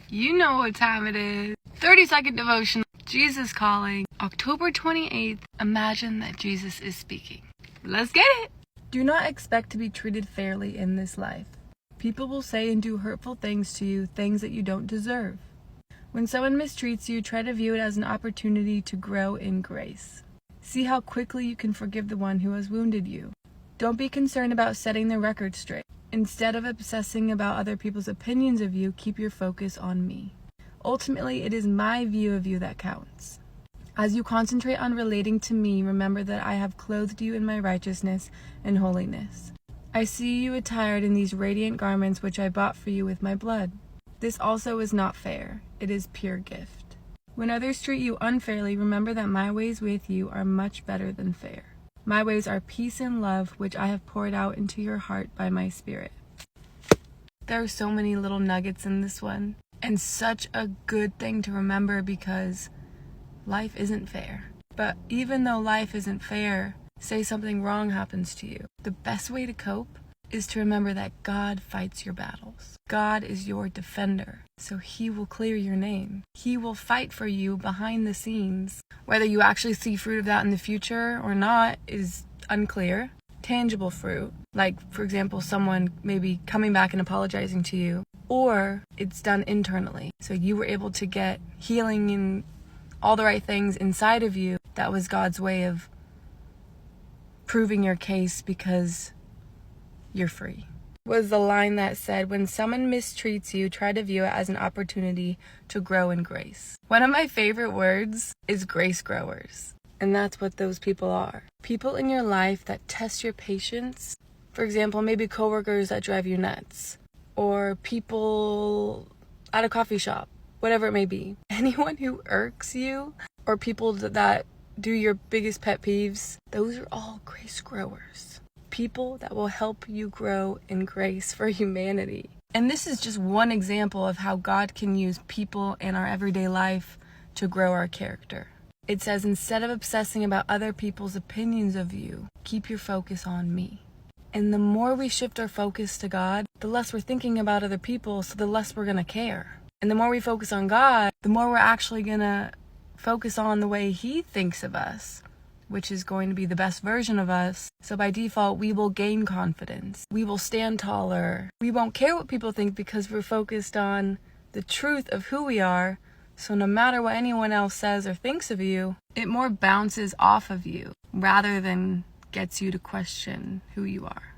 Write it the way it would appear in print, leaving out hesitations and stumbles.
You know what time it is. 30-second devotion. Jesus calling. October 28th. Imagine that Jesus is speaking. Let's get it. Do not expect to be treated fairly in this life. People will say and do hurtful things to you, things that you don't deserve. When someone mistreats you, try to view it as an opportunity to grow in grace. See how quickly you can forgive the one who has wounded you. Don't be concerned about setting the record straight. Instead of obsessing about other people's opinions of you, keep your focus on me. Ultimately, it is my view of you that counts. As you concentrate on relating to me, remember that I have clothed you in my righteousness and holiness. I see you attired in these radiant garments which I bought for you with my blood. This also is not fair. It is pure gift. When others treat you unfairly, remember that my ways with you are much better than fair. My ways are peace and love, which I have poured out into your heart by my Spirit. There are so many little nuggets in this one, and such a good thing to remember because life isn't fair. But even though life isn't fair, say something wrong happens to you, the best way to cope is to remember that God fights your battles. God is your defender, so He will clear your name. He will fight for you behind the scenes. Whether you actually see fruit of that in the future or not is unclear. Tangible fruit, like for example, someone maybe coming back and apologizing to you, or it's done internally. So you were able to get healing and all the right things inside of you. That was God's way of proving your case because you're free. Was the line that said, when someone mistreats you, try to view it as an opportunity to grow in grace. One of my favorite words is grace growers. And that's what those people are. People in your life that test your patience. For example, maybe coworkers that drive you nuts. Or people at a coffee shop, whatever it may be. Anyone who irks you, or people that do your biggest pet peeves, those are all grace growers. People that will help you grow in grace for humanity. And this is just one example of how God can use people in our everyday life to grow our character. It says, instead of obsessing about other people's opinions of you, keep your focus on me. And the more we shift our focus to God, the less we're thinking about other people, so the less we're going to care. And the more we focus on God, the more we're actually going to focus on the way He thinks of us, which is going to be the best version of us. So by default, we will gain confidence. We will stand taller. We won't care what people think because we're focused on the truth of who we are. So no matter what anyone else says or thinks of you, it more bounces off of you rather than gets you to question who you are.